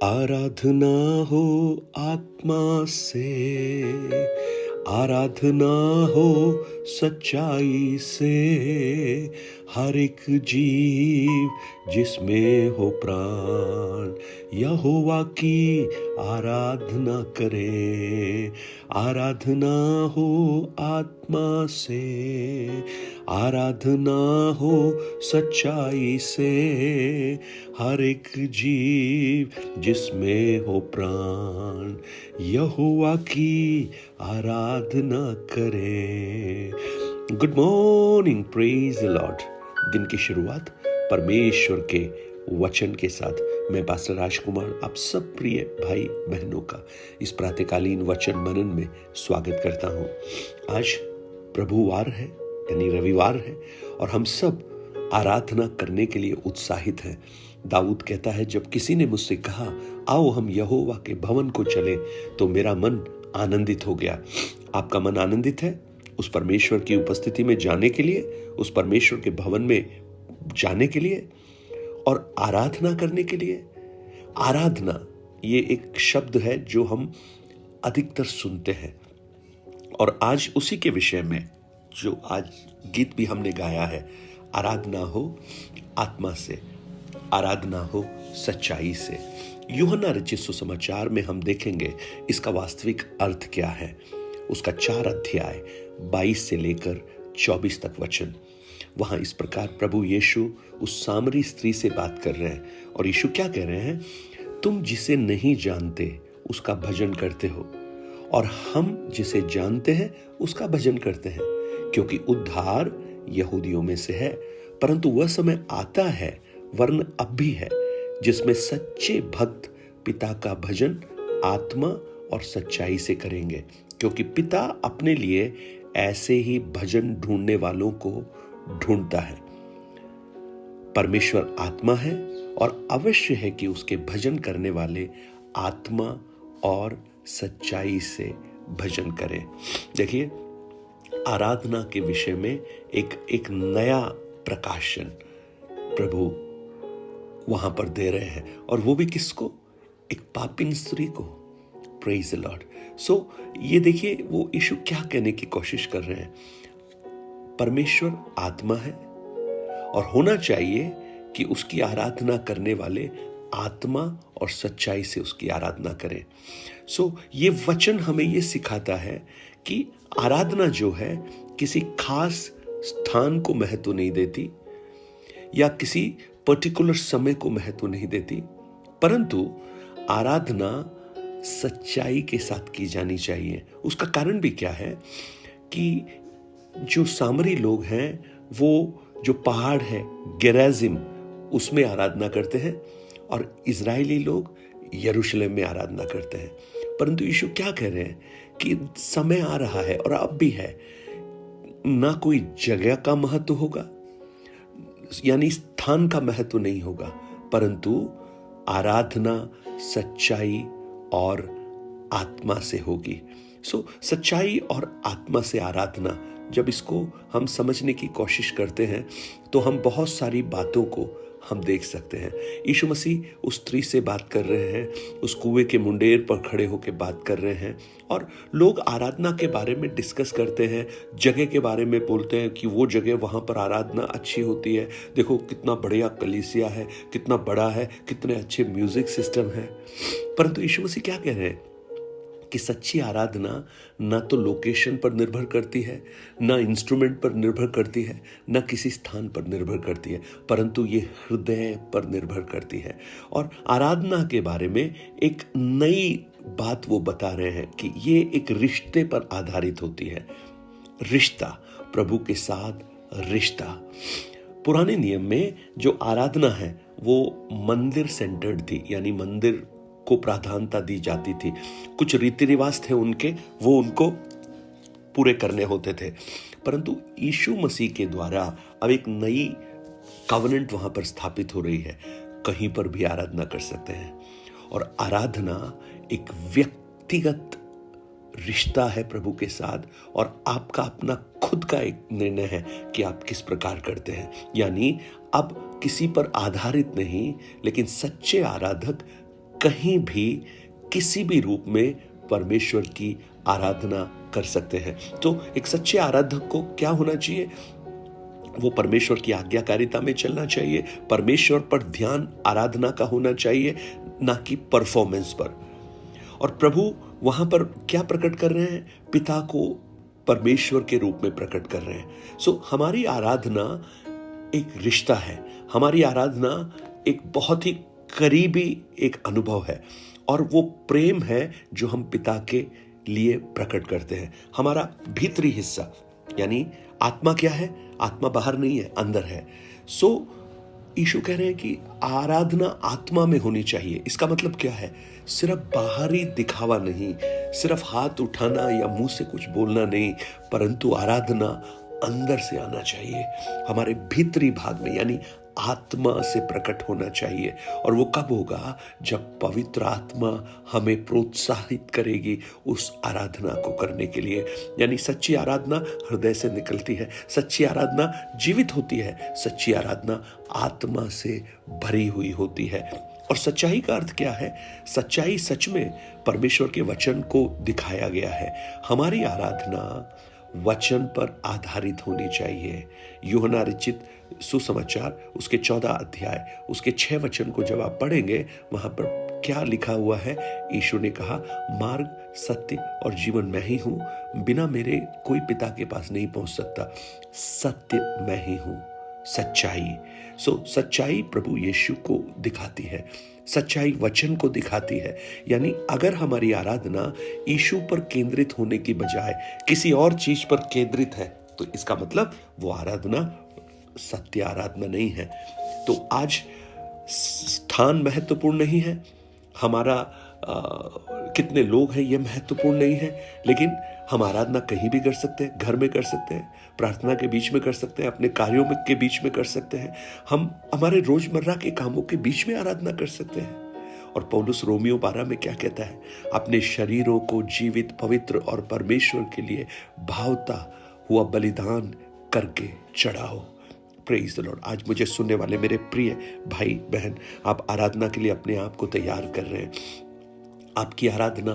आराधना हो आत्मा से, आराधना हो सच्चाई से। हर एक जीव जिसमें हो प्राण, यहोवा की आराधना करे। आराधना हो आत्मा से, आराधना हो सच्चाई से। हर एक जीव जिसमें हो प्राण, यहोवा की आराधना करे। Good morning, praise the Lord. दिन की शुरुआत परमेश्वर के वचन के साथ मैं पास्टर राजकुमार आप सब प्रिय भाई बहनों का इस प्रातःकालीन वचन मनन में स्वागत करता हूं। आज प्रभुवार है यानी रविवार है और हम सब आराधना करने के लिए उत्साहित हैं। दाऊद कहता है, जब किसी ने मुझसे कहा आओ हम यहोवा के भवन को चले, तो मेरा मन आनंदित हो गया। आपका मन आनंदित है उस परमेश्वर की उपस्थिति में जाने के लिए, उस परमेश्वर के भवन में जाने के लिए और आराधना करने के लिए। आराधना ये एक शब्द है जो हम अधिकतर सुनते हैं और आज उसी के विषय में जो आज गीत भी हमने गाया है, आराधना हो आत्मा से, आराधना हो सच्चाई से। यूहन्ना रचित सुसमाचार में हम देखेंगे इसका वास्तविक अर्थ क्या है। उसका 4 अध्याय 22 से लेकर 24 तक वचन। वहां इस प्रकार प्रभु यीशु उस सामरी स्त्री से बात कर रहे हैं और यीशु क्या कह रहे हैं, तुम जिसे नहीं जानते उसका भजन करते हो और हम जिसे जानते हैं उसका भजन करते हैं, क्योंकि उद्धार यहूदियों में से है। परंतु वह समय आता है, वरन अब भी है, जिसमें सच्चे भक्त पिता का भजन आत्मा और सच्चाई से करेंगे, क्योंकि पिता अपने लिए ऐसे ही भजन ढूंढने वालों को ढूंढता है। परमेश्वर आत्मा है और अवश्य है कि उसके भजन करने वाले आत्मा और सच्चाई से भजन करें। देखिए, आराधना के विषय में एक नया प्रकाशन प्रभु वहां पर दे रहे हैं, और वो भी किसको? एक पापिन स्त्री को। Praise the Lord. सो ये देखिए वो यीशु क्या कहने की कोशिश कर रहे हैं। परमेश्वर आत्मा है और होना चाहिए कि उसकी आराधना करने वाले आत्मा और सच्चाई से उसकी आराधना करें। सो ये वचन हमें ये सिखाता है कि आराधना जो है किसी खास स्थान को महत्व नहीं देती या किसी पर्टिकुलर समय को महत्व नहीं देती, परंतु आराधना सच्चाई के साथ की जानी चाहिए। उसका कारण भी क्या है कि जो सामरी लोग हैं वो जो पहाड़ है गेराजिम उसमें आराधना करते हैं और इजरायली लोग यरूशलेम में आराधना करते हैं। परंतु यीशु क्या कह रहे हैं कि समय आ रहा है और अब भी है, ना कोई जगह का महत्व होगा यानी स्थान का महत्व नहीं होगा, परंतु आराधना सच्चाई और आत्मा से होगी। सो सच्चाई और आत्मा से आराधना, जब इसको हम समझने की कोशिश करते हैं तो हम बहुत सारी बातों को हम देख सकते हैं। यीशु मसीह उस स्त्री से बात कर रहे हैं, उस कुएं के मुंडेर पर खड़े होकर बात कर रहे हैं और लोग आराधना के बारे में डिस्कस करते हैं, जगह के बारे में बोलते हैं कि वो जगह वहाँ पर आराधना अच्छी होती है, देखो कितना बढ़िया कलीसिया है, कितना बड़ा है, कितने अच्छे म्यूजिक सिस्टम है। परंतु यीशु मसीह क्या कह रहे हैं कि सच्ची आराधना ना तो लोकेशन पर निर्भर करती है, ना इंस्ट्रूमेंट पर निर्भर करती है, ना किसी स्थान पर निर्भर करती है, परंतु ये हृदय पर निर्भर करती है। और आराधना के बारे में एक नई बात वो बता रहे हैं कि ये एक रिश्ते पर आधारित होती है। रिश्ता, प्रभु के साथ रिश्ता। पुराने नियम में जो आराधना है वो मंदिर सेंटर्ड थी, यानी मंदिर को प्राधान्यता दी जाती थी। कुछ रीति रिवाज थे उनके, वो उनको पूरे करने होते थे। परंतु यीशु मसीह के द्वारा अब एक नई कवनेंट वहां पर स्थापित हो रही है, कहीं पर भी आराधना कर सकते हैं। और आराधना एक व्यक्तिगत रिश्ता है प्रभु के साथ और आपका अपना खुद का एक निर्णय है कि आप किस प्रकार करते हैं। यानी अब किसी पर आधारित नहीं, लेकिन सच्चे आराधक कहीं भी किसी भी रूप में परमेश्वर की आराधना कर सकते हैं। तो एक सच्चे आराधक को क्या होना चाहिए? वो परमेश्वर की आज्ञाकारिता में चलना चाहिए, परमेश्वर पर ध्यान आराधना का होना चाहिए, ना कि परफॉर्मेंस पर। और प्रभु वहां पर क्या प्रकट कर रहे हैं? पिता को परमेश्वर के रूप में प्रकट कर रहे हैं। सो हमारी आराधना एक रिश्ता है, हमारी आराधना एक बहुत ही करीबी एक अनुभव है, और वो प्रेम है जो हम पिता के लिए प्रकट करते हैं। हमारा भीतरी हिस्सा यानी आत्मा क्या है? आत्मा बाहर नहीं है, अंदर है। सो यीशु कह रहे हैं कि आराधना आत्मा में होनी चाहिए। इसका मतलब क्या है? सिर्फ बाहरी दिखावा नहीं, सिर्फ हाथ उठाना या मुंह से कुछ बोलना नहीं, परंतु आराधना अंदर से आना चाहिए, हमारे भीतरी भाग में, यानी आत्मा से प्रकट होना चाहिए। और वो कब होगा? जब पवित्र आत्मा हमें प्रोत्साहित करेगी उस आराधना को करने के लिए। यानी सच्ची आराधना हृदय से निकलती है, सच्ची आराधना जीवित होती है, सच्ची आराधना आत्मा से भरी हुई होती है। और सच्चाई का अर्थ क्या है? सच्चाई सच में परमेश्वर के वचन को दिखाया गया है। हमारी आराधना वचन पर आधारित होनी चाहिए। यूहन्ना रचित सुसमाचार उसके 14 अध्याय उसके 6 वचन को जब आप पढ़ेंगे, वहां पर क्या लिखा हुआ है? यीशु ने कहा, मार्ग, सत्य और जीवन मैं ही हूं, बिना मेरे कोई पिता के पास नहीं पहुंच सकता। सत्य मैं ही हूं, सच्चाई। सच्चाई प्रभु यीशु को दिखाती है, सच्चाई वचन को दिखाती है। यानी अगर हमारी आराधना यीशु पर केंद्रित होने की बजाय किसी और चीज पर केंद्रित है, तो इसका मतलब वो आराधना सत्य आराधना नहीं है। तो आज स्थान महत्वपूर्ण नहीं है, हमारा कितने लोग हैं ये महत्वपूर्ण नहीं है, लेकिन हम आराधना कहीं भी कर सकते हैं, घर में कर सकते हैं, प्रार्थना के बीच में कर सकते हैं, अपने कार्यों में के बीच में कर सकते हैं, हम हमारे रोजमर्रा के कामों के बीच में आराधना कर सकते हैं। और पौलुस रोमियो 12 में क्या कहता है? अपने शरीरों को जीवित, पवित्र और परमेश्वर के लिए भावता हुआ बलिदान करके चढ़ाओ। Praise the Lord. आज मुझे सुनने वाले मेरे प्रिय भाई बहन, आप आराधना के लिए अपने आप को तैयार कर रहे हैं। आपकी आराधना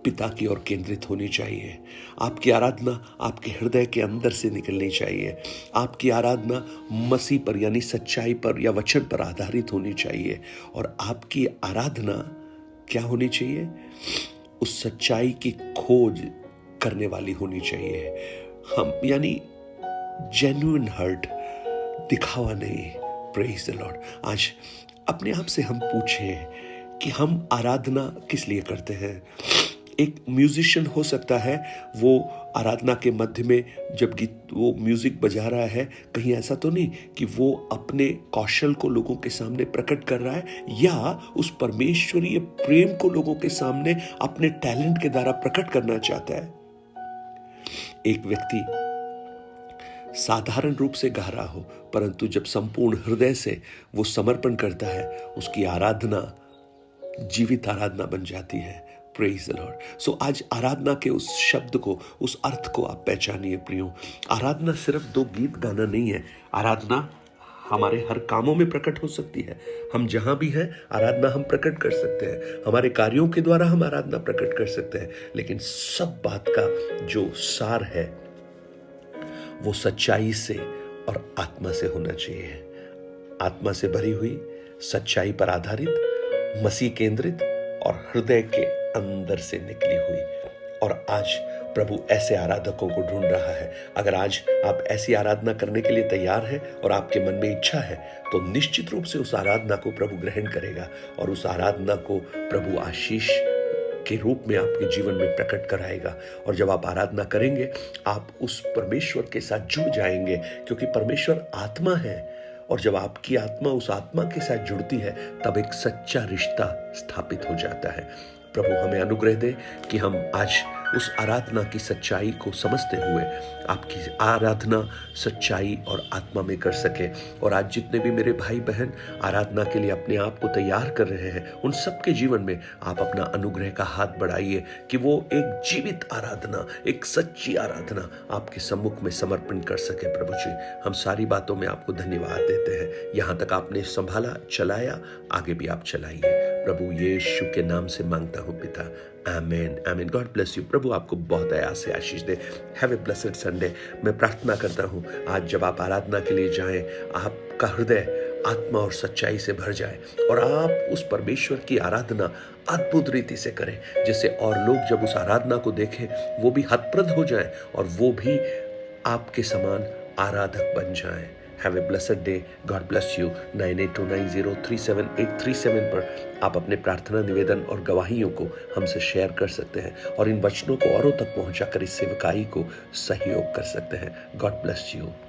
पिता की ओर केंद्रित होनी चाहिए, आपकी आराधना आपके हृदय के अंदर से निकलनी चाहिए, आपकी आराधना मसीह पर यानी सच्चाई पर या वचन पर आधारित होनी चाहिए। और आपकी आराधना क्या होनी चाहिए? उस सच्चाई की खोज करने वाली होनी चाहिए। हम यानी जेन्युइन हर्ट, दिखावा नहीं। Praise the Lord. आज अपने आप से हम पूछें कि हम आराधना किस लिए करते हैं। एक म्यूजिशियन हो सकता है, वो आराधना के मध्य में जब वो म्यूजिक बजा रहा है, कहीं ऐसा तो नहीं कि वो अपने कौशल को लोगों के सामने प्रकट कर रहा है, या उस परमेश्वरीय प्रेम को लोगों के सामने अपने टैलेंट के द्वारा प्रकट करना चाहता है। एक व्यक्ति साधारण रूप से गा रहा हो, परंतु जब संपूर्ण हृदय से वो समर्पण करता है, उसकी आराधना जीवित आराधना बन जाती है। Praise the Lord. सो आज आराधना के उस शब्द को, उस अर्थ को आप पहचानिए प्रियो। आराधना सिर्फ 2 गीत गाना नहीं है, आराधना हमारे हर कामों में प्रकट हो सकती है। हम जहां भी हैं आराधना हम प्रकट कर सकते हैं, हमारे कार्यों के द्वारा हम आराधना प्रकट कर सकते हैं, लेकिन सब बात का जो सार है वो सच्चाई से और आत्मा से होना चाहिए। आत्मा से भरी हुई, सच्चाई पर आधारित, मसीह केंद्रित और हृदय के अंदर से निकली हुई। और आज प्रभु ऐसे आराधकों को ढूंढ रहा है। अगर आज आप ऐसी आराधना करने के लिए तैयार हैं और आपके मन में इच्छा है, तो निश्चित रूप से उस आराधना को प्रभु ग्रहण करेगा और उस आराधना को प्रभु आशीष के रूप में आपके जीवन में प्रकट कराएगा। और जब आप आराधना करेंगे, आप उस परमेश्वर के साथ जुड़ जाएंगे, क्योंकि परमेश्वर आत्मा है। और जब आपकी आत्मा उस आत्मा के साथ जुड़ती है, तब एक सच्चा रिश्ता स्थापित हो जाता है। प्रभु हमें अनुग्रह दे कि हम आज उस आराधना की सच्चाई को समझते हुए आपकी आराधना सच्चाई और आत्मा में कर सके। और आज जितने भी मेरे भाई बहन आराधना के लिए अपने आप को तैयार कर रहे हैं, उन सबके जीवन में आप अपना अनुग्रह का हाथ बढ़ाइए कि वो एक जीवित आराधना, एक सच्ची आराधना आपके सम्मुख में समर्पण कर सके। प्रभु जी, हम सारी बातों में आपको धन्यवाद देते हैं। यहाँ तक आपने संभाला, चलाया, आगे भी आप चलाइए। प्रभु यीशु के नाम से मांगता हूँ पिता, आमीन आमीन। God bless you. प्रभु आपको बहुत दया से आशीष दे। Have a blessed Sunday. मैं प्रार्थना करता हूँ आज जब आप आराधना के लिए जाएं, आपका हृदय आत्मा और सच्चाई से भर जाए और आप उस परमेश्वर की आराधना अद्भुत रीति से करें, जिससे और लोग जब उस आराधना को देखें वो भी हतप्रद हो जाएं और वो भी आपके समान आराधक बन जाएं। Have a blessed day. God bless you. 9829037837 पर आप अपने प्रार्थना निवेदन और गवाहियों को हमसे शेयर कर सकते हैं और इन वचनों को औरों तक पहुंचाकर इस सेवकाई को सहयोग कर सकते हैं। God bless you.